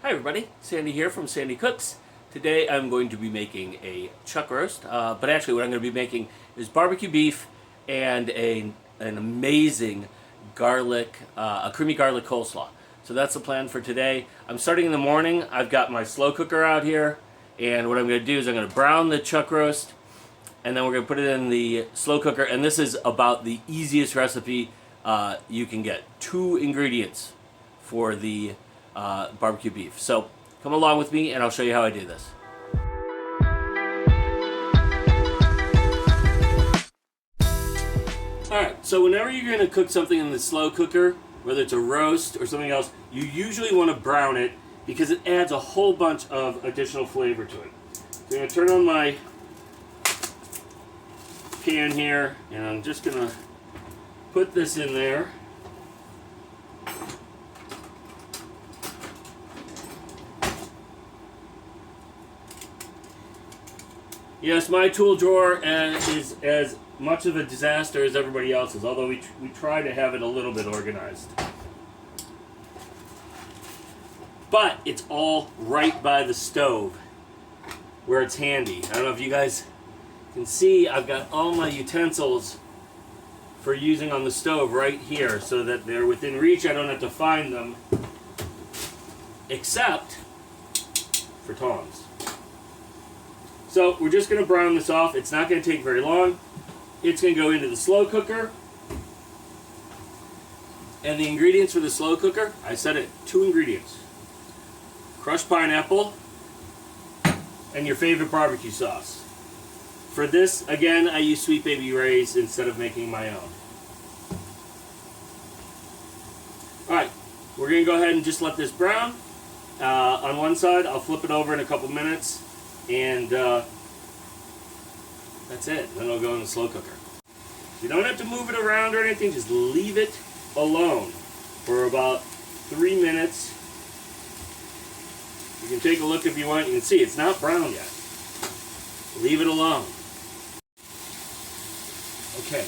Hi everybody, Sandy here from Sandi Cooks. Today I'm going to be making a chuck roast, but actually what I'm going to be making is barbecue beef and an amazing a creamy garlic coleslaw. So that's the plan for today. I'm starting in the morning. I've got my slow cooker out here, and what I'm going to do is I'm going to brown the chuck roast, and then we're going to put it in the slow cooker, and this is about the easiest recipe you can get. 2 ingredients for the barbecue beef. So come along with me and I'll show you how I do this. Alright, so whenever you're going to cook something in the slow cooker, whether it's a roast or something else, you usually want to brown it because it adds a whole bunch of additional flavor to it. So I'm going to turn on my pan here, and I'm just going to put this in there. Yes, my tool drawer is as much of a disaster as everybody else's, although we try to have it a little bit organized. But it's all right by the stove, where it's handy. I don't know if you guys can see, I've got all my utensils for using on the stove right here, so that they're within reach. I don't have to find them, except for tongs. So we're just going to brown this off. It's not going to take very long. It's going to go into the slow cooker. And the ingredients for the slow cooker, I said it, 2 ingredients. Crushed pineapple and your favorite barbecue sauce. For this, again, I use Sweet Baby Ray's instead of making my own. Alright, we're going to go ahead and just let this brown. On one side, I'll flip it over in a couple minutes. And that's it. Then it'll go in the slow cooker. You don't have to move it around or anything. Just leave it alone for about 3 minutes. You can take a look if you want. You can see it's not brown yet. Leave it alone. Okay.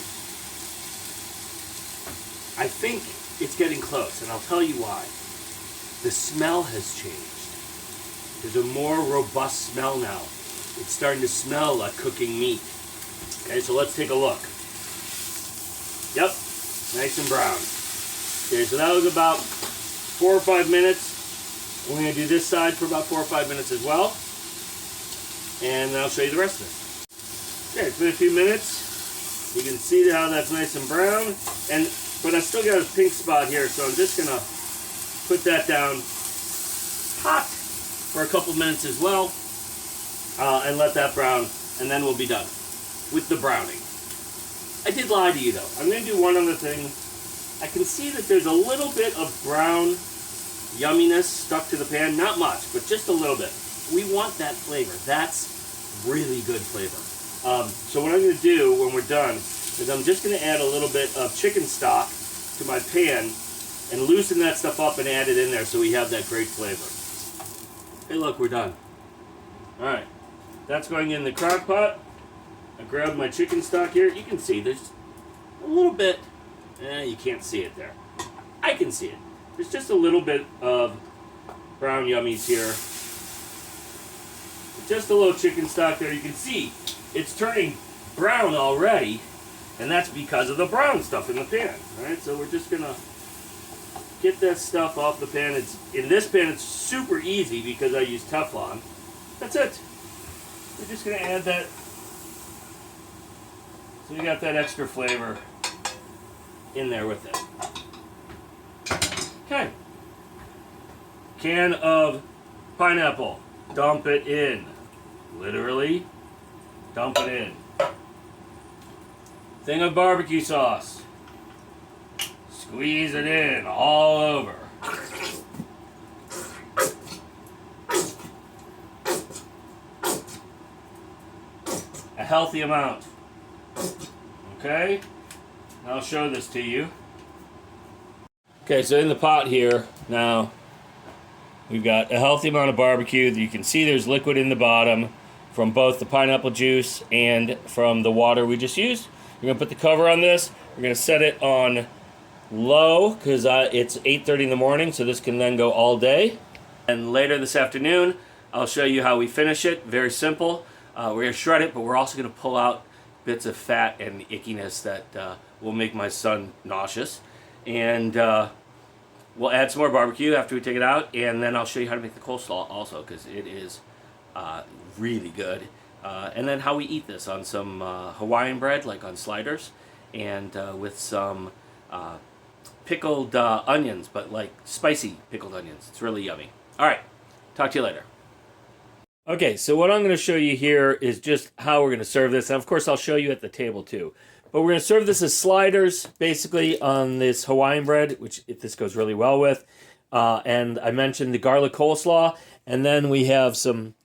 I think it's getting close, and I'll tell you why. The smell has changed. There's a more robust smell now. It's starting to smell like cooking meat. Okay, so let's take a look. Yep, nice and brown. Okay, so that was about 4 or 5 minutes. We're going to do this side for about 4 or 5 minutes as well. And then I'll show you the rest of it. Okay, it's been a few minutes. You can see how that's nice and brown. But I still got a pink spot here, so I'm just going to put that down hot for a couple minutes as well, and let that brown, and then we'll be done with the browning. I did lie to you though. I'm going to do one other thing. I can see that there's a little bit of brown yumminess stuck to the pan. Not much, but just a little bit. We want that flavor. That's really good flavor. So what I'm going to do when we're done is I'm just going to add a little bit of chicken stock to my pan and loosen that stuff up and add it in there so we have that great flavor. Hey look, we're done. Alright, that's going in the crock pot. I grabbed my chicken stock here. You can see there's a little bit, you can't see it there. I can see it. There's just a little bit of brown yummies here. Just a little chicken stock there. You can see it's turning brown already, and that's because of the brown stuff in the pan. Alright, so we're just going to get that stuff off the pan. In this pan, it's super easy because I use Teflon. That's it. We're just going to add that. So we got that extra flavor in there with it. Okay. Can of pineapple. Dump it in. Literally, dump it in. Thing of barbecue sauce. Squeeze it in all over. A healthy amount. Okay? I'll show this to you. Okay, so in the pot here, now, we've got a healthy amount of barbecue. You can see there's liquid in the bottom from both the pineapple juice and from the water we just used. We're going to put the cover on this. We're going to set it on low because it's 8:30 in the morning, so this can then go all day. And later this afternoon, I'll show you how we finish it. Very simple. We're going to shred it, but we're also going to pull out bits of fat and ickiness that will make my son nauseous. And we'll add some more barbecue after we take it out, and then I'll show you how to make the coleslaw also, because it is really good. And then how we eat this on some Hawaiian bread, like on sliders, and with some pickled onions, but like spicy pickled onions. It's really yummy. All right, talk to you later. Okay, so what I'm going to show you here is just how we're going to serve this. And of course, I'll show you at the table too. But we're going to serve this as sliders, basically, on this Hawaiian bread, which this goes really well with. And I mentioned the garlic coleslaw. And then we have some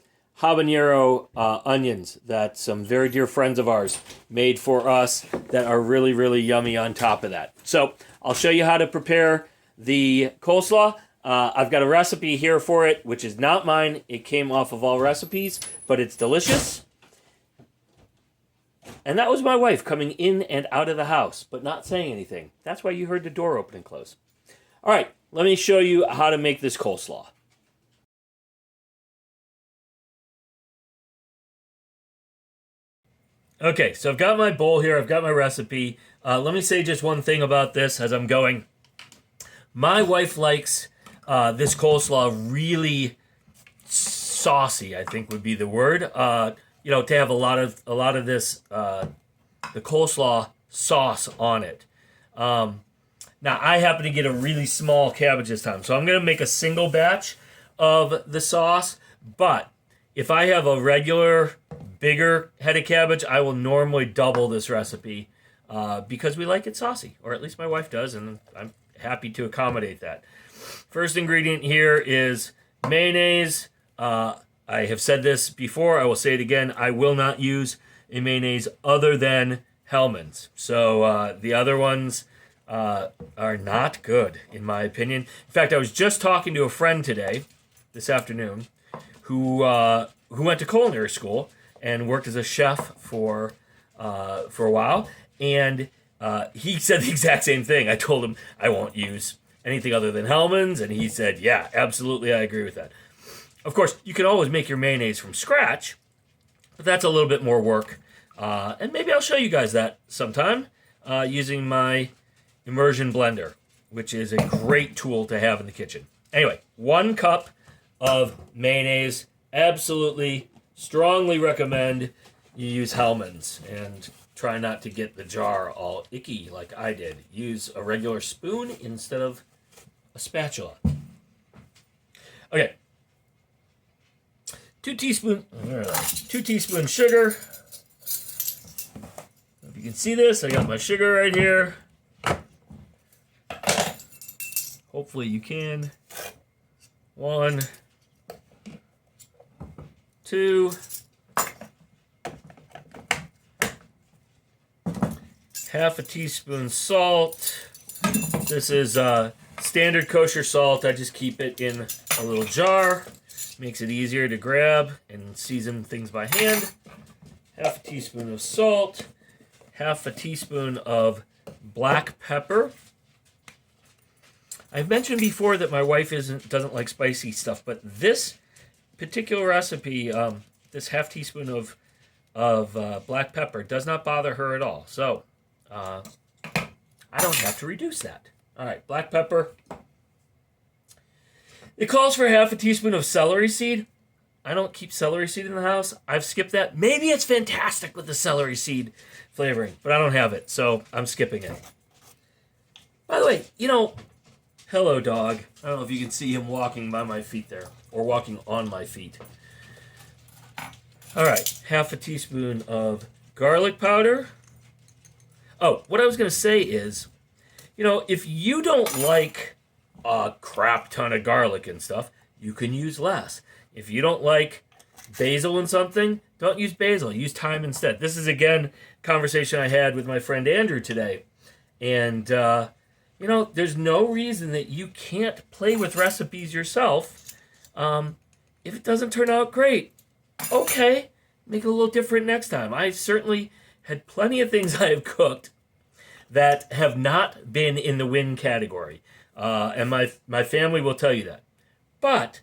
habanero onions that some very dear friends of ours made for us that are really, really yummy on top of that. So I'll show you how to prepare the coleslaw. I've got a recipe here for it, which is not mine. It came off of All Recipes, but it's delicious. And that was my wife coming in and out of the house, but not saying anything. That's why you heard the door open and close. All right, let me show you how to make this coleslaw. Okay, so I've got my bowl here. I've got my recipe. Let me say just one thing about this as I'm going. My wife likes this coleslaw really saucy, I think would be the word. You know, to have a lot of this the coleslaw sauce on it. Now I happen to get a really small cabbage this time, so I'm going to make a single batch of the sauce. But if I have a regular bigger head of cabbage, I will normally double this recipe because we like it saucy, or at least my wife does, and I'm happy to accommodate that. First ingredient here is mayonnaise. I have said this before. I will say it again. I will not use a mayonnaise other than Hellmann's. So the other ones are not good, in my opinion. In fact, I was just talking to a friend today, this afternoon, who went to culinary school and worked as a chef for a while. And he said the exact same thing. I told him I won't use anything other than Hellmann's, and he said, yeah, absolutely, I agree with that. Of course, you can always make your mayonnaise from scratch, but that's a little bit more work. And maybe I'll show you guys that sometime using my immersion blender, which is a great tool to have in the kitchen. Anyway, 1 cup of mayonnaise. Absolutely, strongly recommend you use Hellmann's, and try not to get the jar all icky like I did. Use a regular spoon instead of a spatula. Okay. 2 teaspoons sugar. If you can see this, I got my sugar right here. Hopefully you can. 1, 2. Half a teaspoon salt. This is standard kosher salt. I just keep it in a little jar. Makes it easier to grab and season things by hand. Half a teaspoon of salt. Half a teaspoon of black pepper. I've mentioned before that my wife doesn't like spicy stuff, but this particular recipe, this half teaspoon of black pepper does not bother her at all. So I don't have to reduce that. All right, black pepper. It calls for half a teaspoon of celery seed. I don't keep celery seed in the house. I've skipped that. Maybe it's fantastic with the celery seed flavoring, but I don't have it, so I'm skipping it. By the way, you know, hello, dog. I don't know if you can see him walking by my feet there, or walking on my feet. All right, half a teaspoon of garlic powder. Oh, what I was going to say is, you know, if you don't like a crap ton of garlic and stuff, you can use less. If you don't like basil in something, don't use basil. Use thyme instead. This is, again, a conversation I had with my friend Andrew today. And, you know, there's no reason that you can't play with recipes yourself. If it doesn't turn out great, okay, make it a little different next time. I've certainly had plenty of things I have cooked that have not been in the win category. And my family will tell you that. But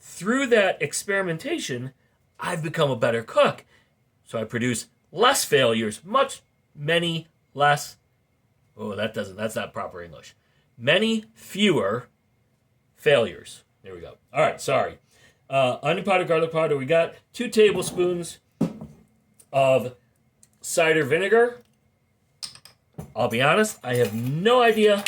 through that experimentation, I've become a better cook. So I produce less failures, many less. Oh, that's not proper English. Many fewer failures. There we go. All right, sorry. Onion powder, garlic powder. We got 2 tablespoons of cider vinegar. I'll be honest, I have no idea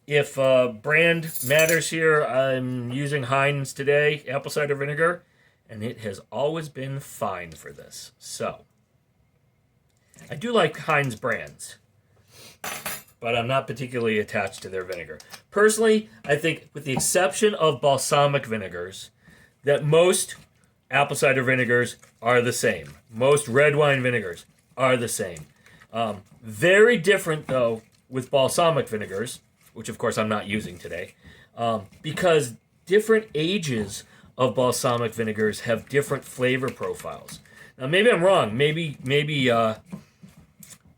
if brand matters here. I'm using Heinz today, apple cider vinegar, and it has always been fine for this. So, I do like Heinz brands, but I'm not particularly attached to their vinegar. Personally, I think with the exception of balsamic vinegars, that most apple cider vinegars are the same. Most red wine vinegars are the same. Very different, though, with balsamic vinegars, which, of course, I'm not using today, because different ages of balsamic vinegars have different flavor profiles. Now, maybe I'm wrong. Maybe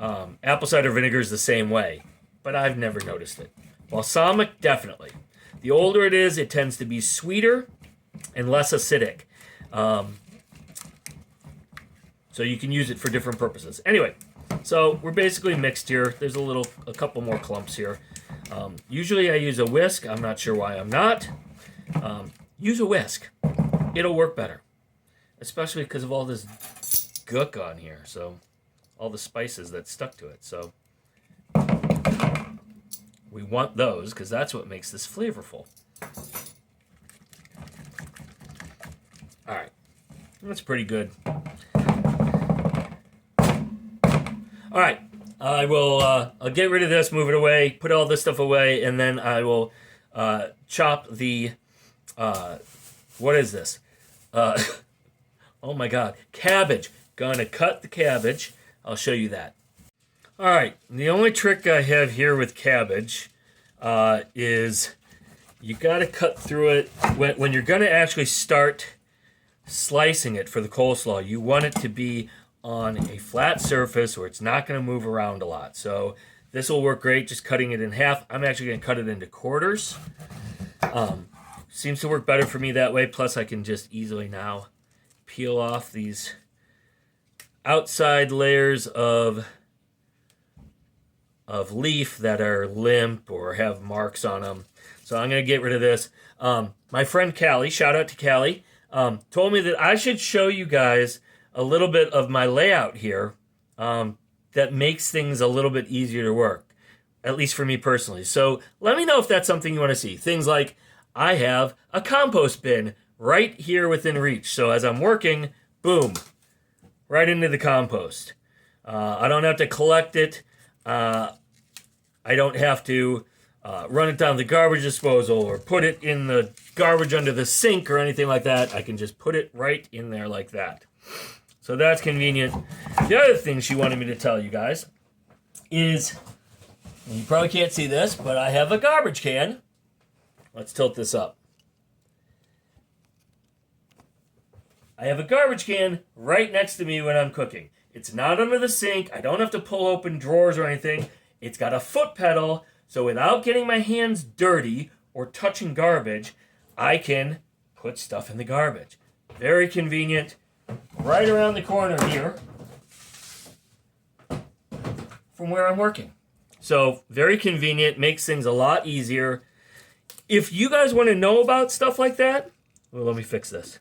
apple cider vinegar is the same way, but I've never noticed it. Balsamic, definitely. The older it is, it tends to be sweeter and less acidic. So you can use it for different purposes. Anyway, so we're basically mixed here. There's a couple more clumps here. Usually I use a whisk. I'm not sure why I'm not. Use a whisk. It'll work better. Especially because of all this gook on here. So all the spices that stuck to it. So we want those because that's what makes this flavorful. All right. That's pretty good. All right. I'll get rid of this, move it away, put all this stuff away, and then I will chop the, what is this? Oh my God, cabbage. Gonna cut the cabbage. I'll show you that. All right, the only trick I have here with cabbage is you gotta cut through it. When you're gonna actually start slicing it for the coleslaw, you want it to be on a flat surface where it's not going to move around a lot. So this will work great just cutting it in half. I'm actually going to cut it into quarters. Seems to work better for me that way. Plus I can just easily now peel off these outside layers of leaf that are limp or have marks on them. So I'm going to get rid of this. My friend Callie, shout out to Callie, told me that I should show you guys a little bit of my layout here that makes things a little bit easier to work, at least for me personally. So let me know if that's something you want to see. Things like I have a compost bin right here within reach. So as I'm working, boom, right into the compost. I don't have to collect it. I don't have to run it down the garbage disposal or put it in the garbage under the sink or anything like that. I can just put it right in there like that. So that's convenient. The other thing she wanted me to tell you guys is, you probably can't see this, but I have a garbage can. Let's tilt this up. I have a garbage can right next to me when I'm cooking. It's not under the sink. I don't have to pull open drawers or anything. It's got a foot pedal, so without getting my hands dirty or touching garbage, I can put stuff in the garbage. Very convenient. Right around the corner here from where I'm working. So very convenient, makes things a lot easier. If you guys want to know about stuff like that, well, let me fix this.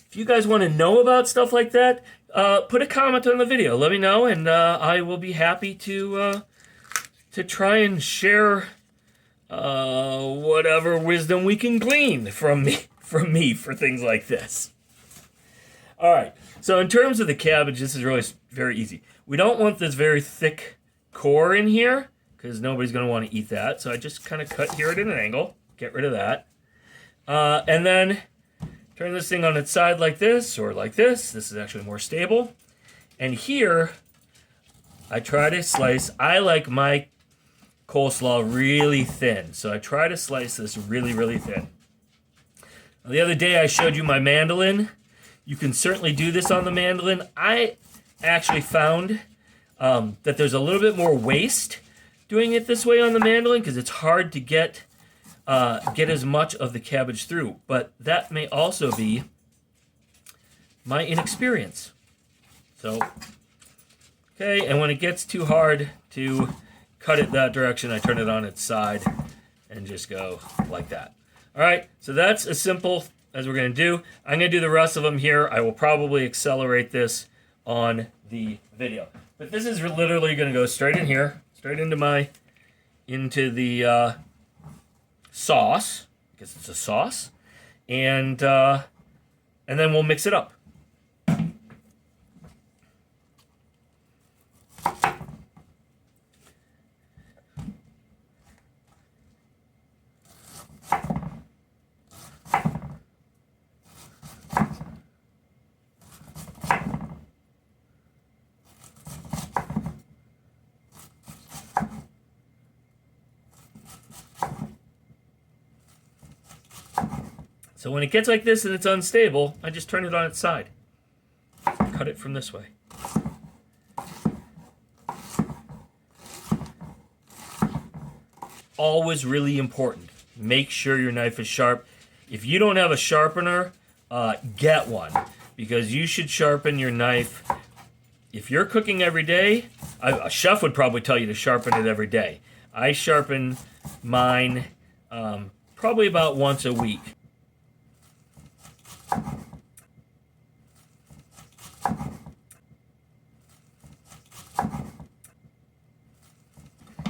If you guys want to know about stuff like that, put a comment on the video. Let me know, and I will be happy to try and share whatever wisdom we can glean from me for things like this. All right, so in terms of the cabbage, this is really very easy. We don't want this very thick core in here because nobody's going to want to eat that. So I just kind of cut here at an angle, get rid of that. And then turn this thing on its side like this or like this. This is actually more stable. And here, I try to slice. I like my coleslaw really thin. So I try to slice this really, really thin. The other day I showed you my mandolin. You can certainly do this on the mandolin. I actually found that there's a little bit more waste doing it this way on the mandolin because it's hard to get get as much of the cabbage through. But that may also be my inexperience. So, okay, and when it gets too hard to cut it that direction, I turn it on its side and just go like that. All right, so that's as simple as we're going to do. I'm going to do the rest of them here. I will probably accelerate this on the video. But this is literally going to go straight in here, straight into the sauce, because it's a sauce, and then we'll mix it up. So when it gets like this and it's unstable, I just turn it on its side. Cut it from this way. Always really important. Make sure your knife is sharp. If you don't have a sharpener, get one. Because you should sharpen your knife. If you're cooking every day, a chef would probably tell you to sharpen it every day. I sharpen mine probably about once a week.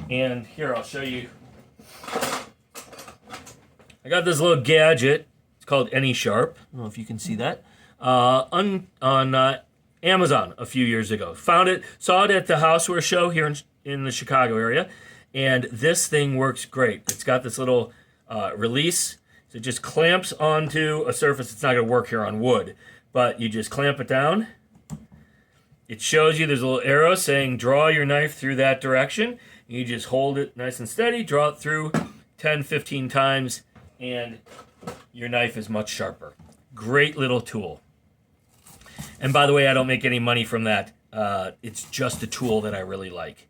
And here, I'll show you. I got this little gadget. It's called Any Sharp. I don't know if you can see that. On Amazon a few years ago. Found it, saw it at the Houseware show here in the Chicago area. And this thing works great. It's got this little release. So it just clamps onto a surface. It's not going to work here on wood. But you just clamp it down. It shows you there's a little arrow saying draw your knife through that direction. You just hold it nice and steady, draw it through 10, 15 times, and your knife is much sharper. Great little tool. And by the way, I don't make any money from that. It's just a tool that I really like.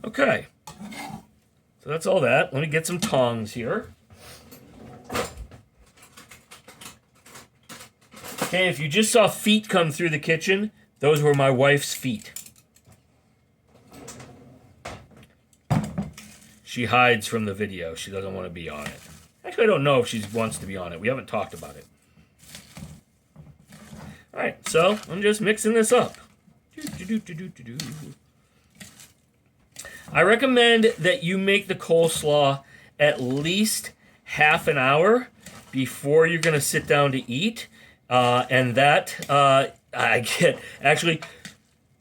Okay, so that's all that. Let me get some tongs here. Okay, if you just saw feet come through the kitchen, those were my wife's feet. She hides from the video. She doesn't want to be on it. Actually, I don't know if she wants to be on it. We haven't talked about it. All right, so I'm just mixing this up. I recommend that you make the coleslaw at least half an hour before you're going to sit down to eat. And that, I get, actually,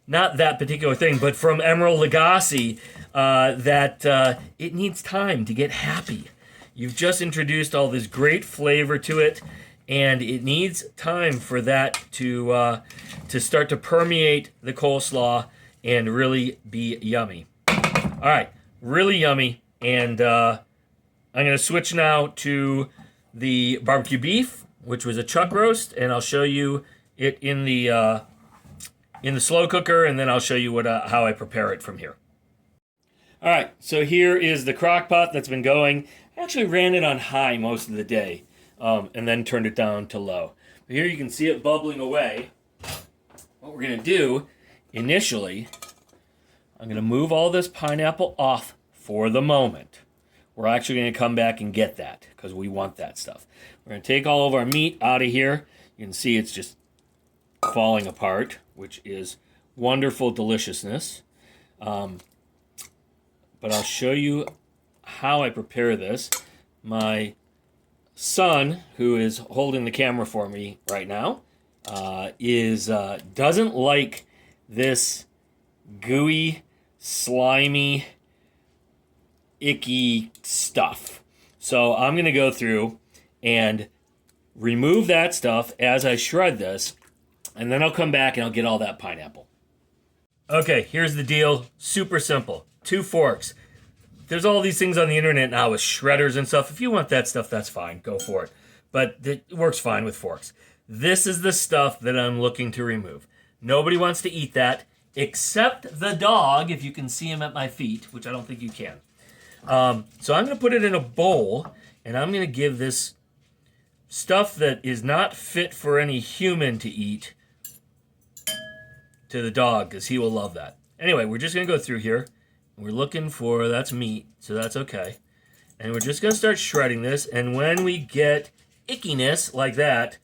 not that particular thing, but from Emeril Lagasse, that it needs time to get happy. You've just introduced all this great flavor to it, and it needs time for that to start to permeate the coleslaw and really be yummy. All right, really yummy, and I'm going to switch now to the barbecue beef, which was a chuck roast, and I'll show you it in the slow cooker, and then I'll show you how I prepare it from here. All right, so here is the crock pot that's been going. I actually ran it on high most of the day, and then turned it down to low. But here you can see it bubbling away. What we're going to do initially, I'm going to move all this pineapple off for the moment. We're actually going to come back and get that because we want that stuff. We're going to take all of our meat out of here. You can see it's just falling apart, which is wonderful deliciousness. But I'll show you how I prepare this. My son, who is holding the camera for me right now, doesn't like this gooey, slimy, icky stuff. So I'm going to go through and remove that stuff as I shred this. And then I'll come back and I'll get all that pineapple. Okay, here's the deal. Super simple. 2 forks. There's all these things on the internet now with shredders and stuff. If you want that stuff, that's fine. Go for it. But it works fine with forks. This is the stuff that I'm looking to remove. Nobody wants to eat that except the dog, if you can see him at my feet, which I don't think you can. So I'm going to put it in a bowl, and I'm going to give this stuff that is not fit for any human to eat to the dog, because he will love that. Anyway, we're just going to go through here. We're looking for, that's meat, so that's okay. And we're just going to start shredding this, and when we get ickiness like that,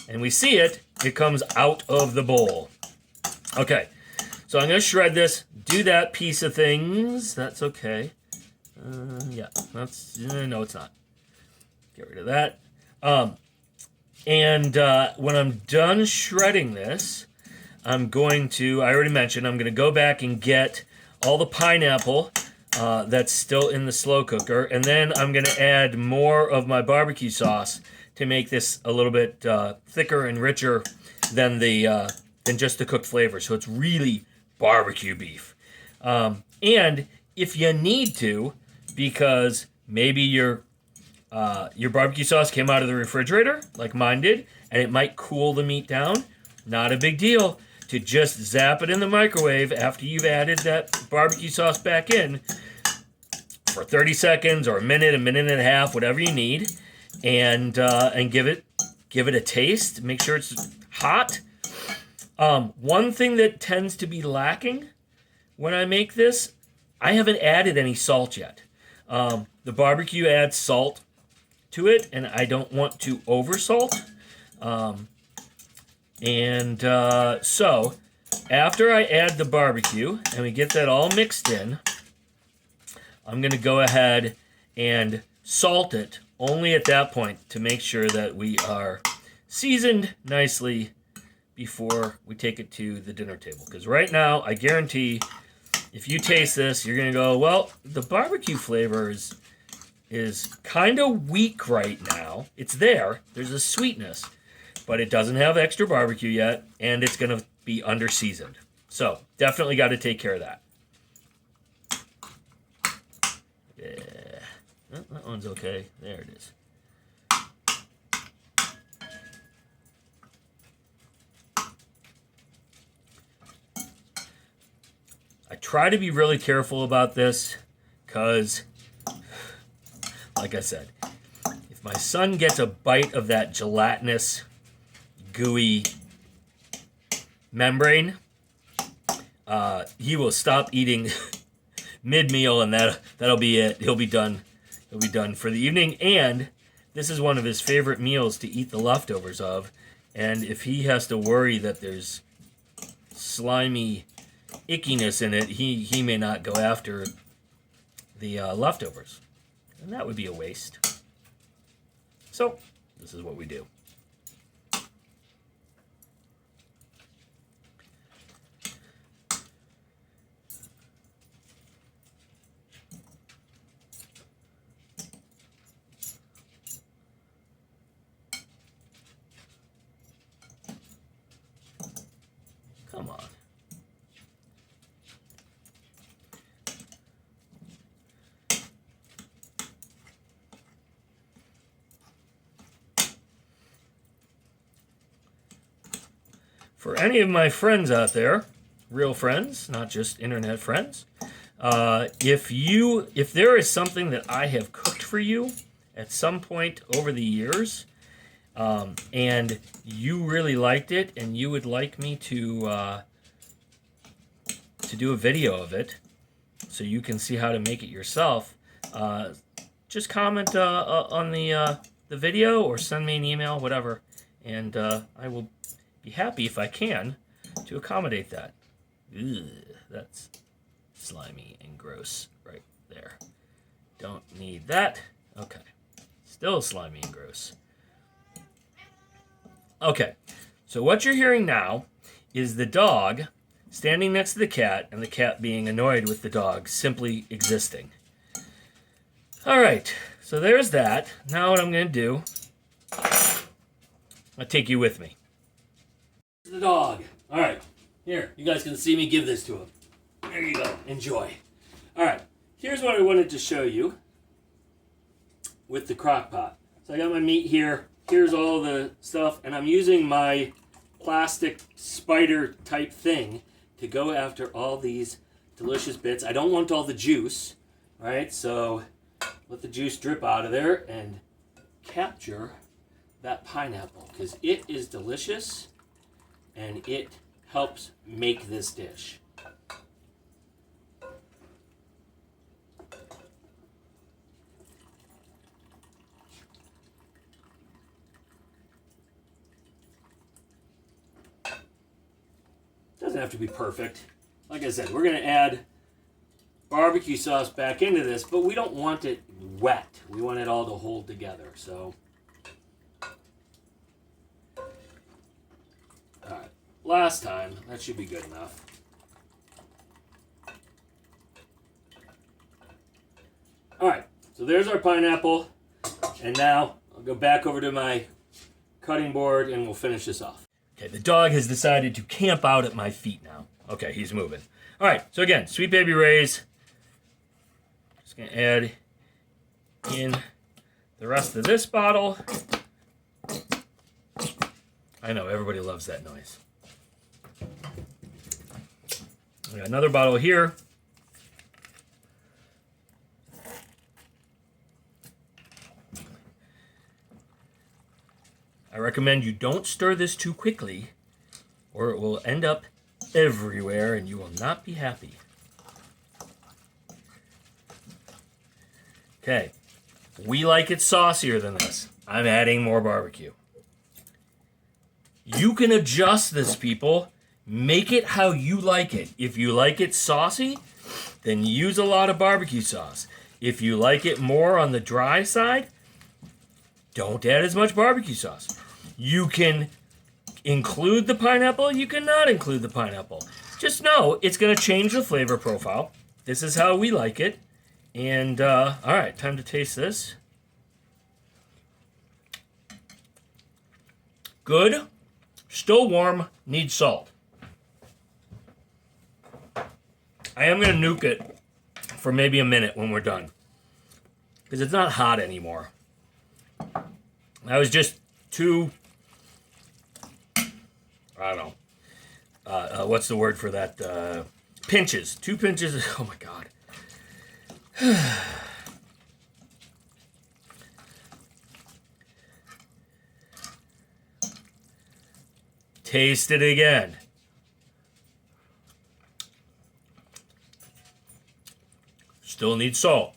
and we see it, it comes out of the bowl. Okay, so I'm going to shred this, do that piece of things. That's okay. Yeah, that's, no, it's not. Get rid of that. When I'm done shredding this, I'm going to, I already mentioned, I'm going to go back and get all the pineapple that's still in the slow cooker, and then I'm going to add more of my barbecue sauce to make this a little bit thicker and richer than just the cooked flavor. So it's really barbecue beef. And if you need to, because maybe your barbecue sauce came out of the refrigerator, like mine did, and it might cool the meat down, not a big deal to just zap it in the microwave after you've added that barbecue sauce back in for 30 seconds or a minute and a half, whatever you need, and give it a taste. Make sure it's hot. One thing that tends to be lacking when I make this, I haven't added any salt yet. The barbecue adds salt to it, and I don't want to oversalt. So after I add the barbecue and we get that all mixed in, I'm going to go ahead and salt it only at that point to make sure that we are seasoned nicely before we take it to the dinner table. Because right now, I guarantee if you taste this, you're going to go, well, the barbecue flavor is kind of weak right now. It's there. There's a sweetness, but it doesn't have extra barbecue yet, and it's going to be under-seasoned. So definitely got to take care of that. Yeah, oh, that one's okay. There it is. I try to be really careful about this because, like I said, if my son gets a bite of that gelatinous, gooey membrane, he will stop eating mid-meal, and that'll be it. He'll be done. He'll be done for the evening. And this is one of his favorite meals to eat the leftovers of. And if he has to worry that there's slimy ickiness in it, he may not go after the leftovers, and that would be a waste. So this is what we do. Come on. For any of my friends out there, real friends, not just internet friends, if there is something that I have cooked for you at some point over the years, and you really liked it, and you would like me to do a video of it, so you can see how to make it yourself, just comment on the video or send me an email, whatever, and I will be happy if I can to accommodate that. Ugh, that's slimy and gross right there. Don't need that. Okay. Still slimy and gross. Okay. So what you're hearing now is the dog standing next to the cat and the cat being annoyed with the dog simply existing. All right. So there's that. Now what I'm going to do, I'll take you with me. the dog. All right, here, you guys can see me give this to him. There you go, enjoy. All right, here's what I wanted to show you with the crock pot. So I got my meat here. Here's all the stuff, and I'm using my plastic spider type thing to go after all these delicious bits. I don't want all the juice, right? So let the juice drip out of there and capture that pineapple because it is delicious and it helps make this dish. Doesn't have to be perfect. Like I said, we're going to add barbecue sauce back into this, but we don't want it wet. We want it all to hold together. So, all right, last time, that should be good enough. All right, so there's our pineapple, and now I'll go back over to my cutting board and we'll finish this off. Okay, the dog has decided to camp out at my feet now. Okay, he's moving. All right, so again, Sweet Baby Ray's. Just gonna add in the rest of this bottle. I know, everybody loves that noise. We got another bottle here. I recommend you don't stir this too quickly or it will end up everywhere and you will not be happy. Okay, we like it saucier than this. I'm adding more barbecue. You can adjust this, people. Make it how you like it. If you like it saucy, then use a lot of barbecue sauce. If you like it more on the dry side, don't add as much barbecue sauce. You can include the pineapple, you cannot include the pineapple. Just know it's going to change the flavor profile. This is how we like it. And, all right, time to taste this. Good. Still warm. Needs salt. I am going to nuke it for maybe a minute when we're done. Because it's not hot anymore. I was just too... I don't know. What's the word for that? Pinches. 2 pinches. Oh, my God. Taste it again. Still needs salt.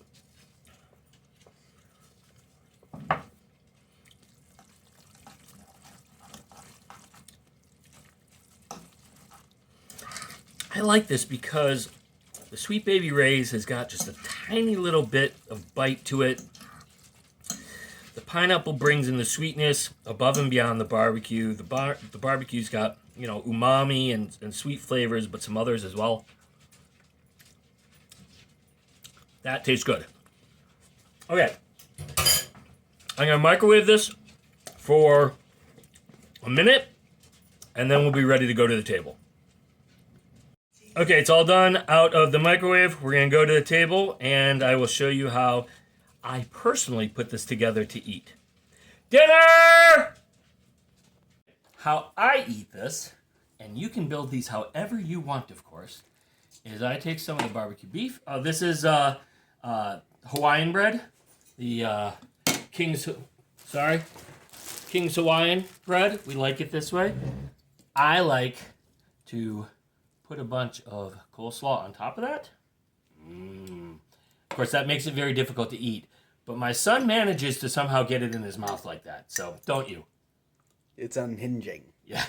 I like this because the Sweet Baby Ray's has got just a tiny little bit of bite to it. The pineapple brings in the sweetness above and beyond the barbecue. The barbecue's got, you know, umami and sweet flavors, but some others as well. That tastes good. Okay. I'm going to microwave this for a minute, and then we'll be ready to go to the table. Okay, it's all done out of the microwave. We're going to go to the table, and I will show you how I personally put this together to eat. Dinner! How I eat this, and you can build these however you want, of course, is I take some of the barbecue beef. This is Hawaiian bread. The King's Hawaiian bread. We like it this way. I like to put a bunch of coleslaw on top of that. Of course, that makes it very difficult to eat. But my son manages to somehow get it in his mouth like that. So, don't you? It's unhinging. Yeah.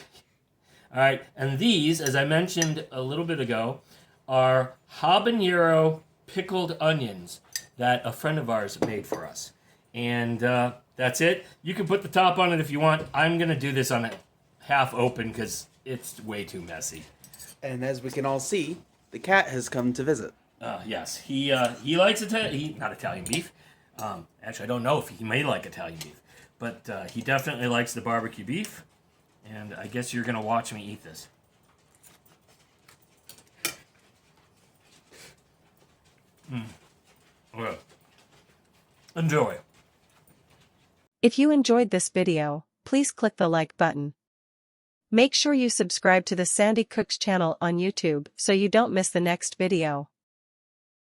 All right. And these, as I mentioned a little bit ago, are habanero pickled onions that a friend of ours made for us. And that's it. You can put the top on it if you want. I'm going to do this on it half open because it's way too messy. And as we can all see, the cat has come to visit. Yes, he likes not Italian beef. Actually, I don't know if he may like Italian beef, but he definitely likes the barbecue beef. And I guess you're gonna watch me eat this. Okay. Enjoy. If you enjoyed this video, please click the like button. Make sure you subscribe to the Sandi Cooks channel on YouTube so you don't miss the next video.